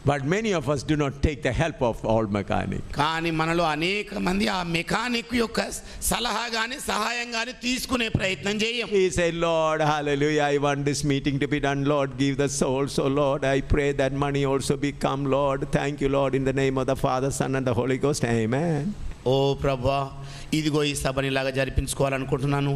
But many of us do not take the help of all mechanic. కానీ మనలో అనేక మంది ఆ మెకానిక్ యొక్క సలహా గాని సహాయం గాని తీసుకునే ప్రయత్నం చేయం. He said, Lord, hallelujah, I want this meeting to be done. Lord, give the soul. So Lord, I pray that money also become, Lord. Thank you, Lord, in the name of the Father, Son and the Holy Ghost. Amen. ఓ ప్రభువా, ఇదిగో ఈ సభని ఇలాగా జరిపించుకోవాలనుకుంటున్నాను.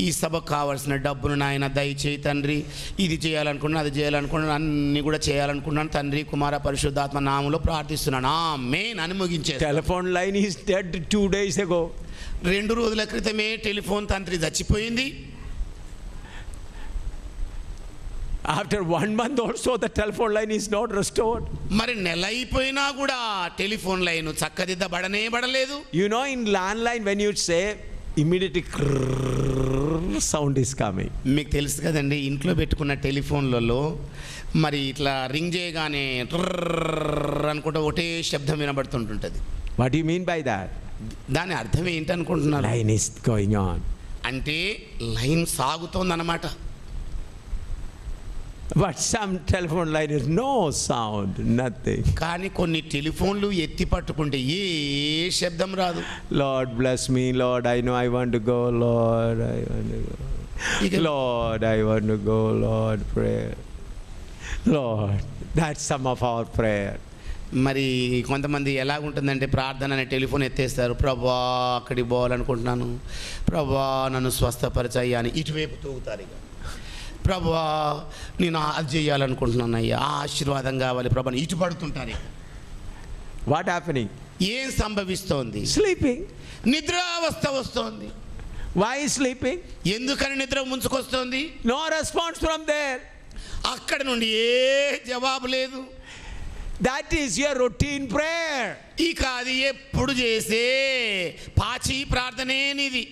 ఈ సభకు కావాల్సిన డబ్బును నాయన దయచేయి తండ్రి. ఇది చేయాలనుకున్నాను, అది చేయాలనుకున్నాను, అన్ని కూడా చేయాలనుకున్నాను తండ్రి, కుమార పరిశుద్ధాత్మ నామములో ప్రార్థిస్తున్నాను, ఆమేన్ అని ముగించే. Telephone line is dead 2 days ago. 2 రోజుల క్రితమే టెలిఫోన్ తంత్రి చచ్చిపోయింది. After 1 month or so, the telephone line is not restored. మరి నెల అయిపోయినా కూడా టెలిఫోన్ లైన్ చక్కదిద్దబడనే బడలేదు. You know, in landline, when you say, immediately sound is coming. మీకు తెలుసు కదండి, ఇంట్లో పెట్టుకున్న టెలిఫోన్లలో మరి ఇట్లా రింగ్ చేయగానే అనుకుంటా ఒకటే శబ్దం వినబడుతుంటుంటుంది. What do you mean by that? దాని అర్థం ఏంటనుకుంటున్నారు? Line is going on. అంటే line సాగుతోందన్నమాట. But some telephone line is no sound, nothing. కానీ కొన్ని టెలిఫోన్లు ఎత్తి పట్టుకుంటే ఏ శబ్దం రాదు. Lord bless me, Lord, I know I want to go, Lord, I want to go. Lord, I want to go, Lord, prayer. Lord, that's some of our prayer. మరి కొంతమంది ఎలాగుంటుందంటే ప్రార్థన అనే టెలిఫోన్ ఎత్తేస్తారు, ప్రభా అక్కడికి పోవాలనుకుంటున్నాను, ప్రభా నన్ను స్వస్థపరచయ్యా అని ఇటువైపు తూగుతారు. ఇక ప్రభా నేను అది చేయాలనుకుంటున్నాను అయ్యా, ఆశీర్వాదం కావాలి ప్రభా ఇటు పడుతుంటారు. What happening? ఏం సంభవిస్తోంది? Sleeping. నిద్రావస్థ వస్తోంది. Why sleeping? ఎందుకని నిద్ర ముంచుకొస్తోంది? No response from there. అక్కడ నుండి ఏ జవాబు లేదు. That is your routine prayer. ఇక అది ఎప్పుడు చేసే పాచి ప్రార్థనే నీది.